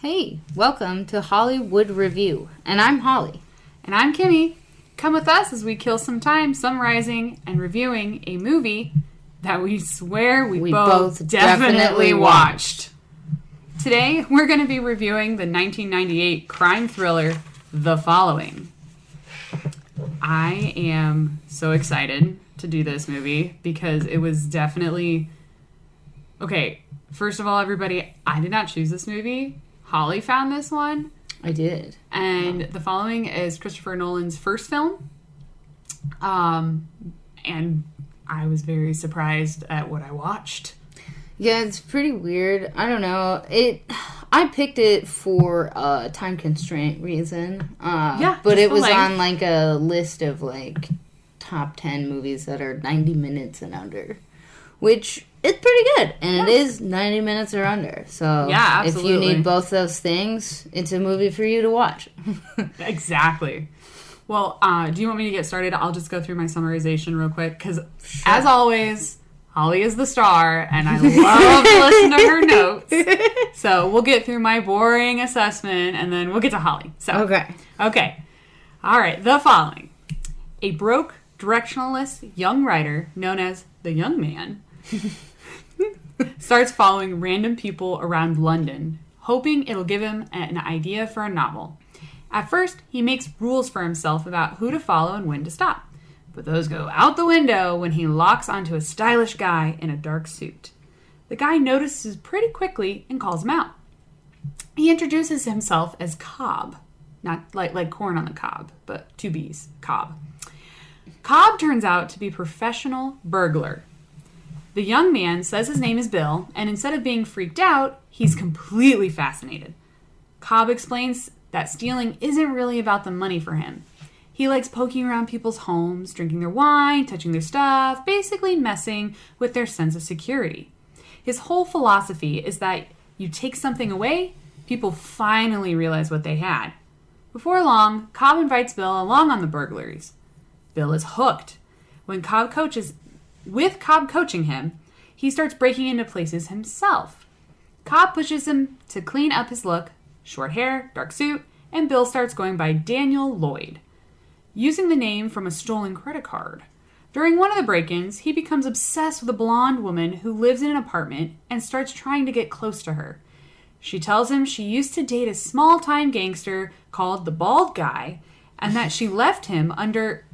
Hey, welcome to Hollywood Review. And I'm Holly. And I'm Kimi. Come with us as we kill some time summarizing and reviewing a movie that we swear we both definitely watched. Today, we're going to be reviewing the 1998 crime thriller, The Following. I am so excited to do this movie because it was definitely... Okay, first of all, everybody, I did not choose this movie. Holly found this one. I did. And The Following is Christopher Nolan's first film. And I was very surprised at what I watched. Yeah, it's pretty weird. I don't know. I picked it for a time constraint reason. But it was on like a list of like top 10 movies that are 90 minutes and under, which is pretty good. And it is 90 minutes or under. So yeah, absolutely. If you need both those things, it's a movie for you to watch. Exactly. Well, do you want me to get started? I'll just go through my summarization real quick because, as always, Holly is the star, and I love to listen to her notes. So we'll get through my boring assessment, and then we'll get to Holly. So Okay. All right. The Following. A broke, directionless young writer known as the Young Man starts following random people around London, hoping it'll give him an idea for a novel. At first, he makes rules for himself about who to follow and when to stop. But those go out the window when he locks onto a stylish guy in a dark suit. The guy notices pretty quickly and calls him out. He introduces himself as Cobb. Not like corn on the cob, but two B's, Cobb. Cobb turns out to be a professional burglar. The young man says his name is Bill, and instead of being freaked out, he's completely fascinated. Cobb explains that stealing isn't really about the money for him. He likes poking around people's homes, drinking their wine, touching their stuff, basically messing with their sense of security. His whole philosophy is that you take something away, people finally realize what they had. Before long, Cobb invites Bill along on the burglaries. Bill is hooked. With Cobb coaching him, he starts breaking into places himself. Cobb pushes him to clean up his look, short hair, dark suit, and Bill starts going by Daniel Lloyd, using the name from a stolen credit card. During one of the break-ins, he becomes obsessed with a blonde woman who lives in an apartment and starts trying to get close to her. She tells him she used to date a small-time gangster called the Bald Guy, and that she left him after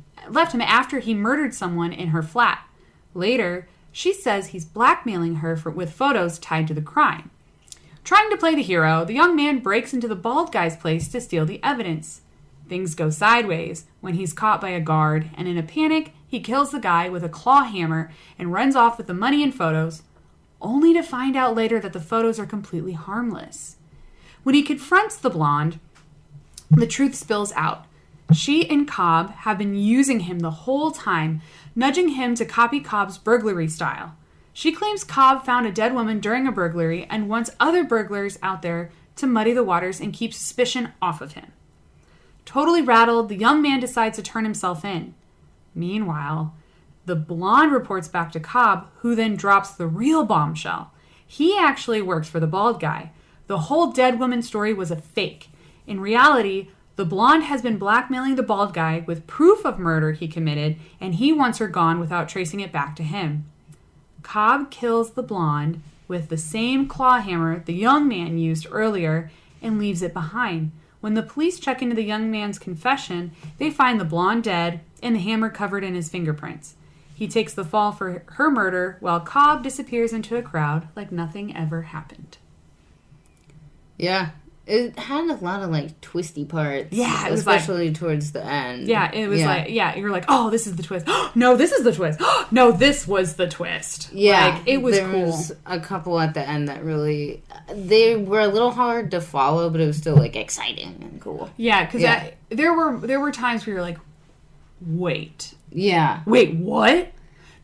he murdered someone in her flat. Later, she says he's blackmailing her with photos tied to the crime. Trying to play the hero, the young man breaks into the Bald Guy's place to steal the evidence. Things go sideways when he's caught by a guard, and in a panic, he kills the guy with a claw hammer and runs off with the money and photos, only to find out later that the photos are completely harmless. When he confronts the blonde, the truth spills out. She and Cobb have been using him the whole time, nudging him to copy Cobb's burglary style. She claims Cobb found a dead woman during a burglary and wants other burglars out there to muddy the waters and keep suspicion off of him. Totally rattled, the young man decides to turn himself in. Meanwhile, the blonde reports back to Cobb, who then drops the real bombshell. He actually works for the Bald Guy. The whole dead woman story was a fake. In reality, the blonde has been blackmailing the Bald Guy with proof of murder he committed, and he wants her gone without tracing it back to him. Cobb kills the blonde with the same claw hammer the young man used earlier and leaves it behind. When the police check into the young man's confession, they find the blonde dead and the hammer covered in his fingerprints. He takes the fall for her murder while Cobb disappears into a crowd like nothing ever happened. Yeah. It had a lot of, like, twisty parts. Yeah, it was especially towards the end. Yeah, it was you were like, oh, this is the twist. No, this is the twist. No, this was the twist. Yeah. Like, it was there cool. There was a couple at the end that really, they were a little hard to follow, but it was still, like, exciting and cool. Yeah, because there were times where you're like, wait. Yeah. Wait, what?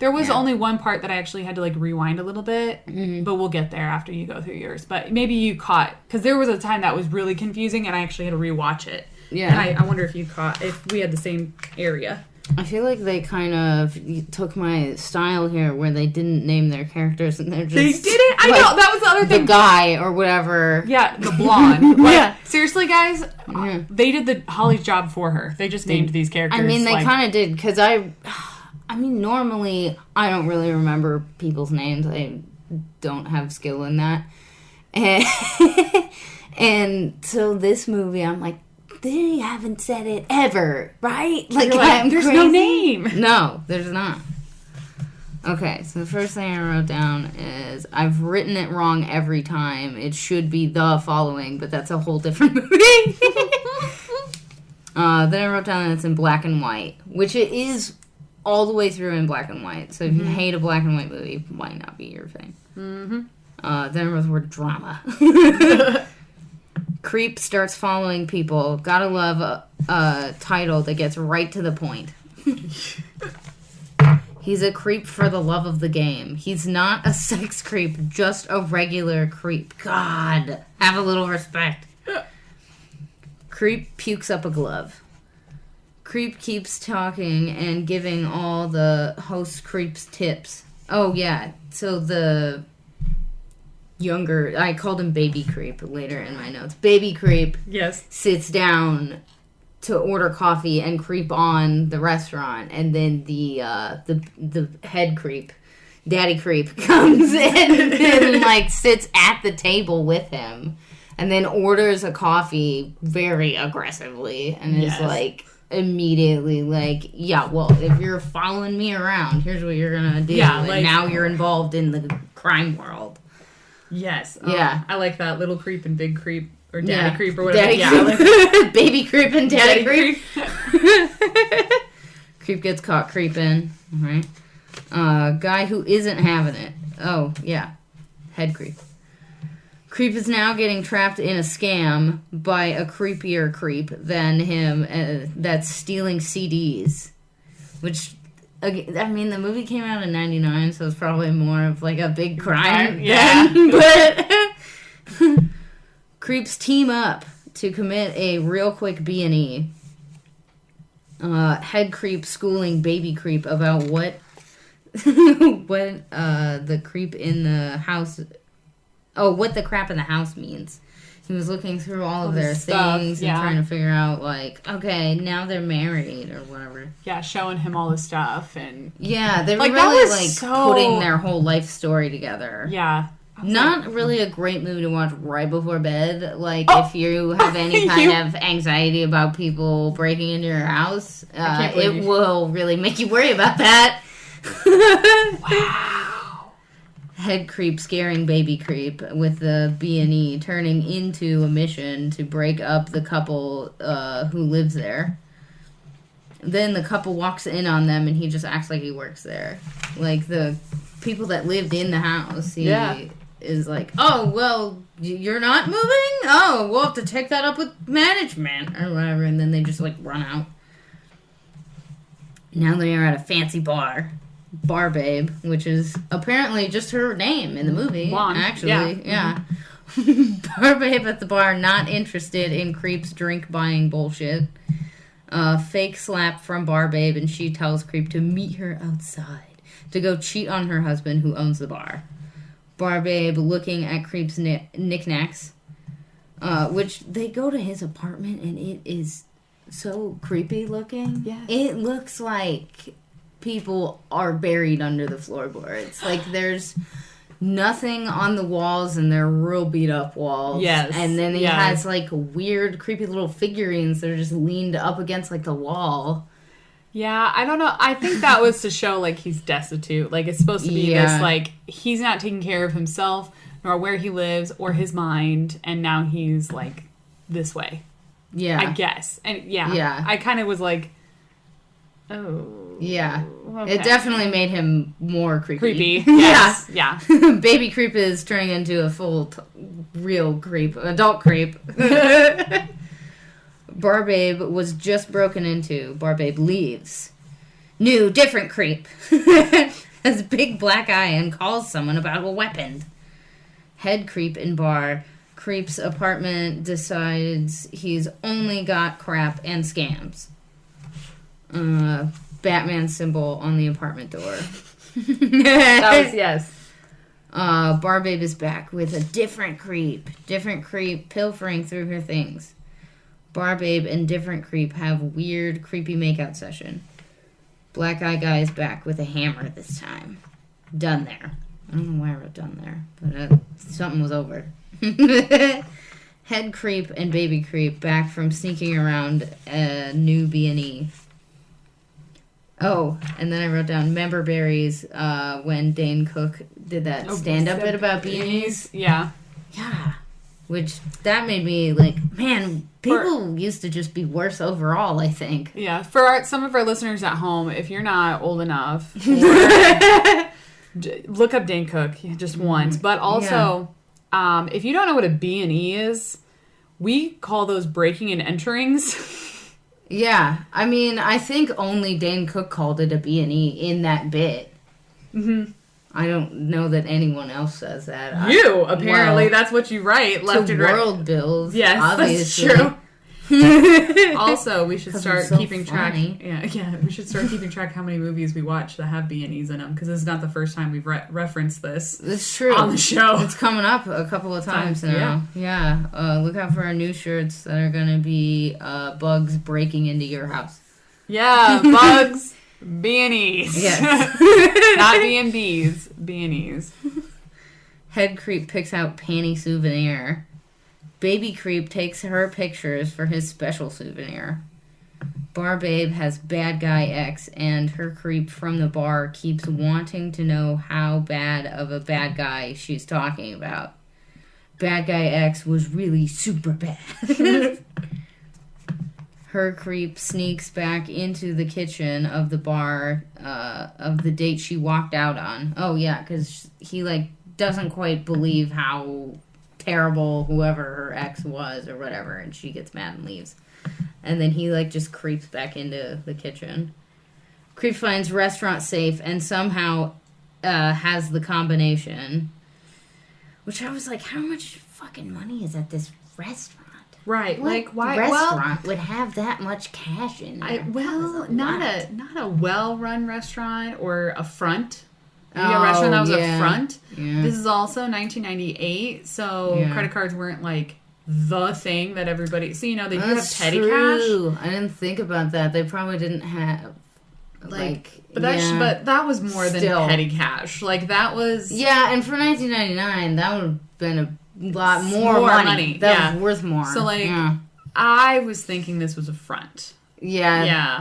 There was only one part that I actually had to, like, rewind a little bit, but we'll get there after you go through yours. But maybe you caught, because there was a time that was really confusing, and I actually had to rewatch it. Yeah. And I wonder if you caught, if we had the same area. I feel like they kind of took my style here where they didn't name their characters and they're just... They didn't? I know, that was the other thing. The guy or whatever. Yeah, the blonde. Yeah. Seriously, guys, they did Holly's job for her. They just named these characters. I mean, they kind of did, because normally I don't really remember people's names. I don't have skill in that. And so this movie, I'm like, they haven't said it ever, right? Like there's crazy. No name. No, there's not. Okay, so the first thing I wrote down is I've written it wrong every time. It should be the following, but that's a whole different movie. Then I wrote down that it's in black and white, which it is all the way through in black and white. So if you hate a black and white movie, it might not be your thing. Mm-hmm. Then I wrote the word drama. Creep starts following people. Gotta love a title that gets right to the point. He's a creep for the love of the game. He's not a sex creep, just a regular creep. God, have a little respect. Creep pukes up a glove. Creep keeps talking and giving all the host creeps tips. Oh, yeah. So the... younger, I called him Baby Creep later in my notes. Baby Creep sits down to order coffee and creep on the restaurant, and then the head creep, Daddy Creep, comes in and like sits at the table with him, and then orders a coffee very aggressively, and is like immediately like, yeah, well, if you're following me around, here's what you're gonna do, and now you're involved in the crime world. Yes. Yeah. I like that. Little creep and big creep. Or daddy creep or whatever. Daddy creep. I like that. Baby creep and daddy creep. Creep gets caught creeping. Alright. Guy who isn't having it. Oh, yeah. Head creep. Creep is now getting trapped in a scam by a creepier creep than him that's stealing CDs. Which... I mean, the movie came out in 99, so it's probably more of, like, a big crime. Yeah. But creeps team up to commit a real quick B&E. Head creep schooling baby creep about what the creep in the house... Oh, what the crap in the house means. He was looking through all of their things and trying to figure out, like, okay, now they're married or whatever. Yeah, showing him all the stuff. And yeah, they were really, putting their whole life story together. Yeah. Not really a great movie to watch right before bed. Like, if you have any kind of anxiety about people breaking into your house, it will really make you worry about that. Wow. Head creep scaring baby creep with the B&E turning into a mission to break up the couple who lives there. Then the couple walks in on them and he just acts like he works there. Like the people that lived in the house, he is like, oh, well, you're not moving? Oh, we'll have to take that up with management or whatever. And then they just like run out. Now they are at a fancy bar. Bar Babe, which is apparently just her name in the movie. Blonde. Actually, yeah. Bar Babe at the bar, not interested in Creep's drink buying bullshit. Fake slap from Bar Babe, and she tells Creep to meet her outside to go cheat on her husband who owns the bar. Bar Babe looking at Creep's knickknacks, which they go to his apartment, and it is so creepy looking. Yes. It looks like people are buried under the floorboards. Like, there's nothing on the walls, and they're real beat up walls. Yes. And then he has, like, weird, creepy little figurines that are just leaned up against, like, the wall. Yeah, I don't know. I think that was to show, like, he's destitute. Like, it's supposed to be this, like, he's not taking care of himself, nor where he lives, or his mind, and now he's, like, this way. Yeah. I guess. And, yeah. I kind of was like, oh... Yeah. Okay. It definitely made him more creepy. Yes. Yeah. Baby creep is turning into a full, real creep. Adult creep. Bar Babe was just broken into. Bar Babe leaves. New, different creep. Has a big black eye and calls someone about a weapon. Head creep in bar. Creep's apartment decides he's only got crap and scams. Batman symbol on the apartment door. That was yes. Barbabe is back with a different creep pilfering through her things. Barbabe and different creep have weird, creepy makeout session. Black Eye Guy is back with a hammer this time. Done there. I don't know why I wrote done there, but something was over. Head creep and baby creep back from sneaking around a new B&E. Oh, and then I wrote down member berries when Dane Cook did that stand-up bit about B&Es. Yeah. Yeah. Which, that made me like, man, people used to just be worse overall, I think. Yeah. For some of our listeners at home, if you're not old enough, look up Dane Cook just once. But also, if you don't know what a B&E is, we call those breaking and enterings. Yeah, I mean, I think only Dane Cook called it a B&E in that bit. Mm-hmm. I don't know that anyone else says that. Apparently, that's what you write, left and right. World bills, yes, obviously. That's true. Also, we should start keeping track. Yeah, we should start keeping track how many movies we watch that have B&Es in them, because this is not the first time we've referenced this. It's true on the show. It's coming up a couple of times now. Yeah. Look out for our new shirts that are going to be bugs breaking into your house. Yeah, bugs, B&Es. Yes, not B&Bs, B&Es. Head creep picks out panty souvenir. Baby creep takes her pictures for his special souvenir. Bar babe has bad guy X, and her creep from the bar keeps wanting to know how bad of a bad guy she's talking about. Bad guy X was really super bad. Her creep sneaks back into the kitchen of the bar of the date she walked out on. Oh yeah, because he doesn't quite believe how terrible whoever her ex was or whatever, and she gets mad and leaves. And then he just creeps back into the kitchen. Creep finds restaurant safe and somehow has the combination, which I was like, how much fucking money is at this restaurant? Right, why restaurant would have that much cash in there? Not a well-run restaurant or a front. Maybe a restaurant that was a front. Yeah. This is also 1998, so credit cards weren't the thing that everybody. So they do have petty cash. I didn't think about that. They probably didn't have but that was more than petty cash. That was and for 1999, that would have been a lot more money. That was worth more. So I was thinking this was a front. Yeah.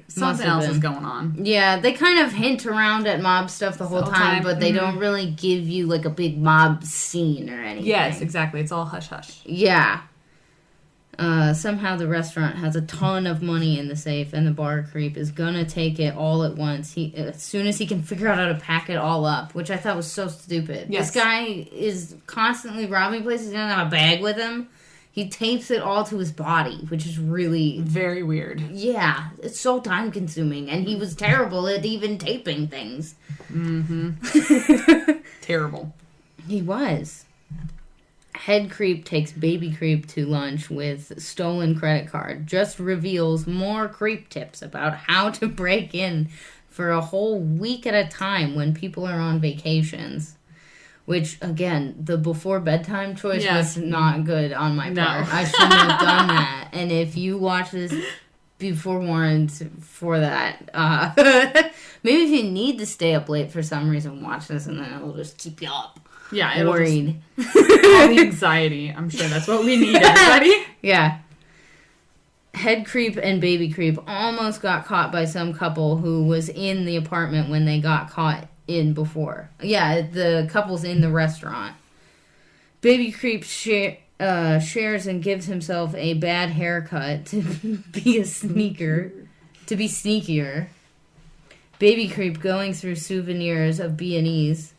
Something else is going on. Yeah, they kind of hint around at mob stuff the whole time, but they don't really give you a big mob scene or anything. Yes, exactly. It's all hush hush. Yeah. Somehow the restaurant has a ton of money in the safe, and the bar creep is gonna take it all at once. As soon as he can figure out how to pack it all up, which I thought was so stupid. Yes. This guy is constantly robbing places. He doesn't have a bag with him. He tapes it all to his body, which is really... very weird. Yeah, it's so time-consuming, and he was terrible at even taping things. Mm-hmm. Terrible. He was. Head creep takes baby creep to lunch with stolen credit card. Just reveals more creep tips about how to break in for a whole week at a time when people are on vacations. Which, again, the before bedtime choice was not good on my part. I shouldn't have done that. And if you watch this, be forewarned for that. Maybe if you need to stay up late for some reason, watch this, and then it'll just keep you up. Yeah, it'll worried. All the anxiety. I'm sure that's what we need, everybody. Yeah. Head creep and baby creep almost got caught by some couple who was in the apartment when they got caught in before. Yeah, the couple's in the restaurant. Baby creep shares and gives himself a bad haircut to be sneakier. Baby creep going through souvenirs of B&Es.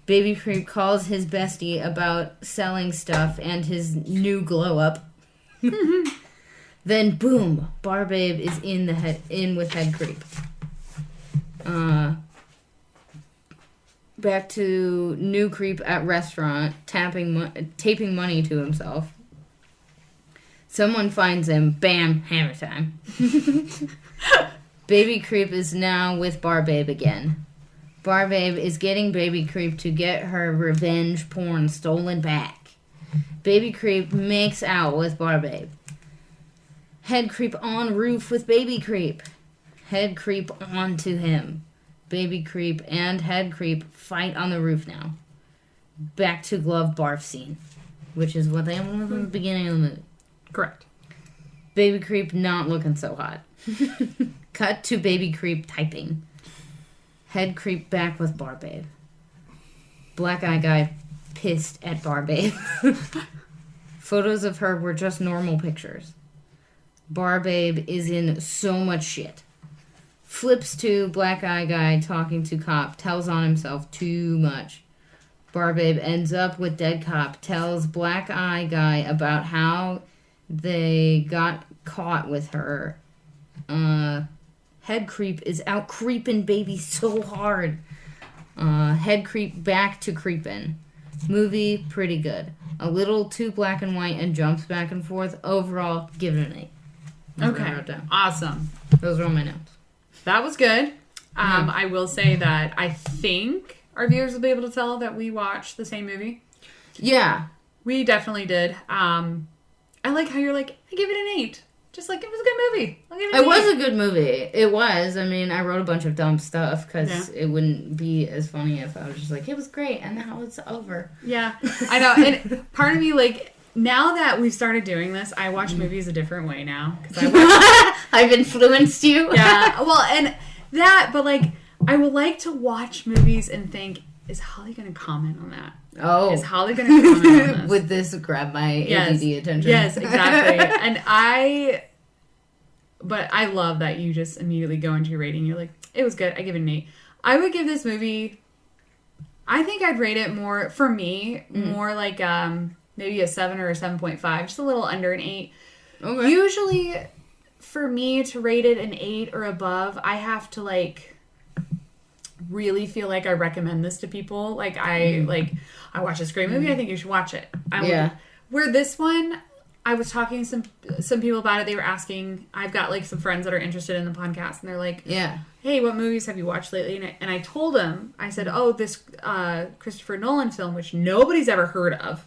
Baby creep calls his bestie about selling stuff and his new glow up. Then boom, bar babe is in with head creep. Back to new creep at restaurant, taping money to himself. Someone finds him. Bam, hammer time. Baby Creep is now with Barbabe again. Barbabe is getting Baby Creep to get her revenge porn stolen back. Baby Creep makes out with Barbabe. Head Creep on roof with Baby Creep. Head Creep onto him. Baby Creep and Head Creep fight on the roof now. Back to glove barf scene, which is what they wanted in the beginning of the movie. Correct. Baby Creep not looking so hot. Cut to Baby Creep typing. Head Creep back with Barbabe. Black Eye Guy pissed at Barbabe. Photos of her were just normal pictures. Barbabe is in so much shit. Flips to Black Eye Guy talking to Cop. Tells on himself too much. Barbabe ends up with Dead Cop. Tells Black Eye Guy about how they got caught with her. Head Creep is out creeping Baby so hard. Head Creep back to creeping. Movie, pretty good. A little too black and white and jumps back and forth. Overall, give it an 8. Okay, awesome. Those are all my notes. That was good. I will say that I think our viewers will be able to tell that we watched the same movie. Yeah. We definitely did. I like how you're like, I give it an 8. Just like, it was a good movie. I'll give it an 8. It was a good movie. It was. I mean, I wrote a bunch of dumb stuff because it wouldn't be as funny if I was just like, it was great, and now it's over. Yeah, I know. And part of me, like, now that we've started doing this, I watch movies a different way now. I've influenced you? Yeah. Well, and that, but like, I would like to watch movies and think, is Holly going to comment on that? Oh. Is Holly going to comment on this? Would this grab my ADD attention? Yes, exactly. And but I love that you just immediately go into your rating. You're like, it was good. I give it an 8. I would give this movie, I think I'd rate it more, for me, more like maybe a 7 or a 7.5. Just a little under an 8. Okay. Usually, for me to rate it an 8 or above, I have to like really feel like I recommend this to people. Like I watched this great movie. I think you should watch it. Where this one, I was talking to some people about it. They were asking, I've got like some friends that are interested in the podcast, and they're like, hey, what movies have you watched lately? And I told them, I said, oh, this Christopher Nolan film, which nobody's ever heard of.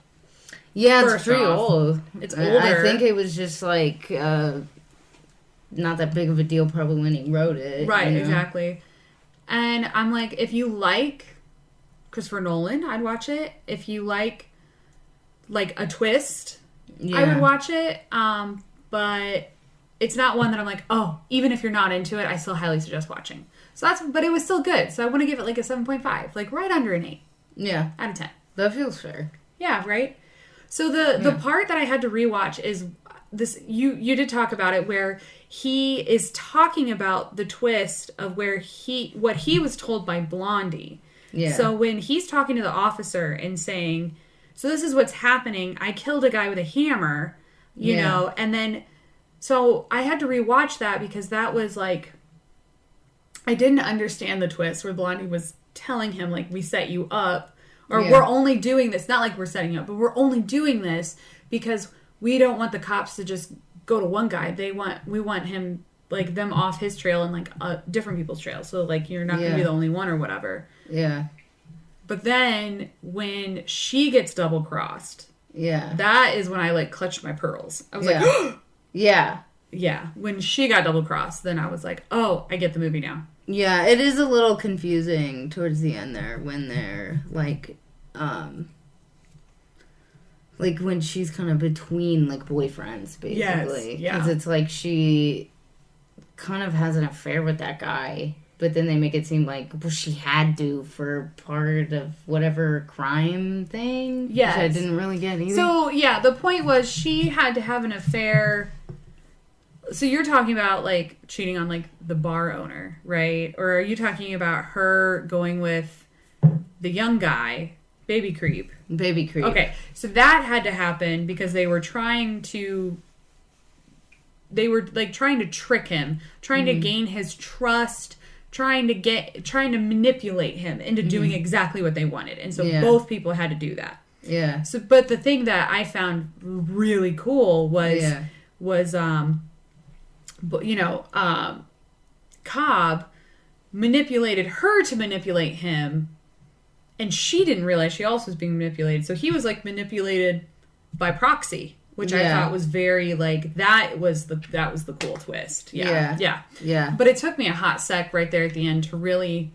Yeah, it's pretty old. It's older. I think it was just like not that big of a deal probably when he wrote it. Right, you know? Exactly. And I'm like, if you like Christopher Nolan, I'd watch it. If you like a twist, I would watch it. But it's not one that I'm like, oh, even if you're not into it, I still highly suggest watching. So but it was still good. So I want to give it like a 7.5, like right under an 8. Yeah. Out of 10. That feels fair. Yeah, right? So the part that I had to rewatch is this, you did talk about it, where he is talking about the twist of what he was told by Blondie. Yeah. So when he's talking to the officer and saying, so this is what's happening, I killed a guy with a hammer, you know, and then, so I had to rewatch that because that was like, I didn't understand the twist where Blondie was telling him, like, we set you up, or we're only doing this, not like we're setting you up, but we're only doing this because we don't want the cops to just go to one guy. We want him, like, them off his trail and, like, different people's trail. So, like, you're not going to be the only one or whatever. Yeah. But then when she gets double-crossed, that is when I, like, clutched my pearls. I was like, yeah. When she got double-crossed, then I was like, oh, I get the movie now. Yeah, it is a little confusing towards the end there when they're, like when she's kind of between, like, boyfriends, basically. Yes, because it's like she kind of has an affair with that guy, but then they make it seem like, well, she had to for part of whatever crime thing. Yes. Which I didn't really get either. So, yeah, the point was she had to have an affair. So you're talking about, like, cheating on, like, the bar owner, right? Or are you talking about her going with the young guy, Baby Creep? Baby Creep. Okay, so that had to happen because they were trying to trick him, trying to gain his trust, trying to manipulate him into doing exactly what they wanted. And so both people had to do that. Yeah. So, but the thing that I found really cool was Cobb manipulated her to manipulate him, and she didn't realize she also was being manipulated. So he was like manipulated by proxy, which I thought was very like that was the cool twist. Yeah. But it took me a hot sec right there at the end to really.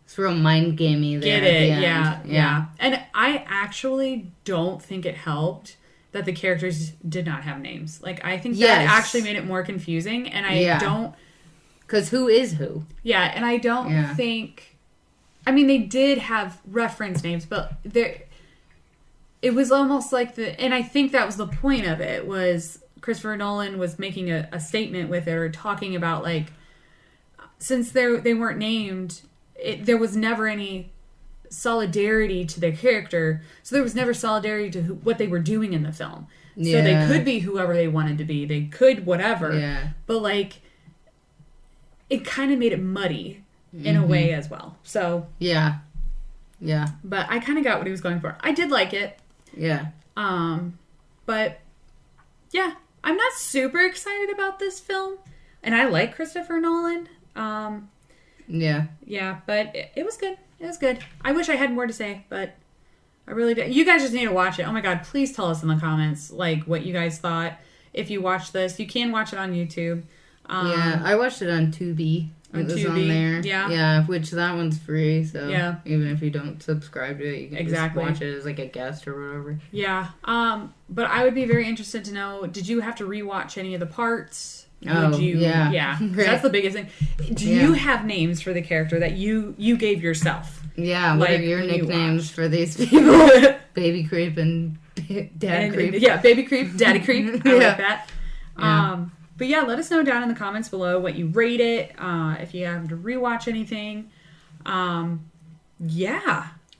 It's real mind gamey there. Get it? Yeah. And I actually don't think it helped that the characters did not have names. Like I think that actually made it more confusing, and I don't. Because who is who? Yeah, and I don't think. I mean, they did have reference names, but it was almost like and I think that was the point of it, was Christopher Nolan was making a statement with it, or talking about, like, since they weren't named, there was never any solidarity to their character, so there was never solidarity to what they were doing in the film. So they could be whoever they wanted to be, they could whatever, but, like, it kind of made it muddy in a way as well. So yeah, but I kind of got what he was going for. I did like it. But yeah, I'm not super excited about this film, and I like Christopher Nolan. But it was good. It was good. I wish I had more to say, but I really did. You guys just need to watch it. Oh my god, please tell us in the comments, like, what you guys thought. If you watched this, you can watch it on YouTube. I watched it on Tubi. It was on there. Yeah, which that one's free, so even if you don't subscribe to it, you can just watch it as like a guest or whatever. Yeah. But I would be very interested to know, did you have to rewatch any of the parts? Would you? Yeah. Right. That's the biggest thing. Do you have names for the character that you gave yourself? Yeah, what are your nicknames for these people? Baby Creep and Dad Creep. Yeah, Baby Creep, Daddy Creep. I like that. But yeah, let us know down in the comments below what you rate it, if you have to rewatch anything. Or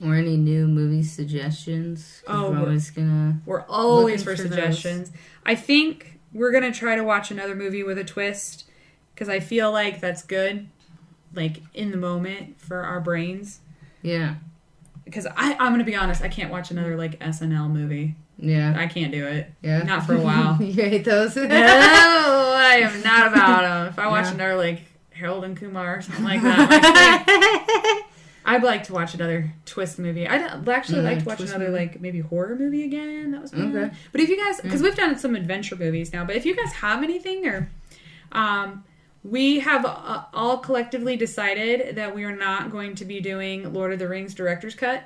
any new movie suggestions. We're always for suggestions. I think we're going to try to watch another movie with a twist, because I feel like that's good, like, in the moment for our brains. Yeah. Because I'm going to be honest, I can't watch another, like, SNL movie. Yeah. I can't do it. Yeah. Not for a while. You hate those? No, I am not about them. If I watch another, like, Harold and Kumar or something like that, I'd like to watch another twist movie. I'd actually like to watch another, like, maybe horror movie again. That was okay. But if you guys, because we've done some adventure movies now, but if you guys have anything, or we have all collectively decided that we are not going to be doing Lord of the Rings director's cut.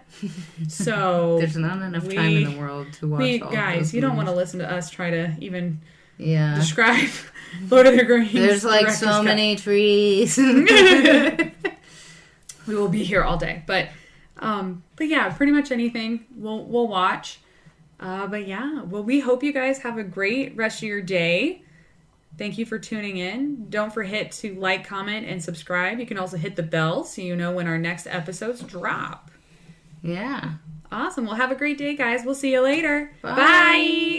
So there's not enough time in the world to watch all guys, you don't want to listen to us try to even describe Lord of the Rings. There's like so many trees. We will be here all day. But yeah, pretty much anything we'll watch. But yeah, well, we hope you guys have a great rest of your day. Thank you for tuning in. Don't forget to like, comment, and subscribe. You can also hit the bell so you know when our next episodes drop. Yeah. Awesome. Well, have a great day, guys. We'll see you later. Bye. Bye.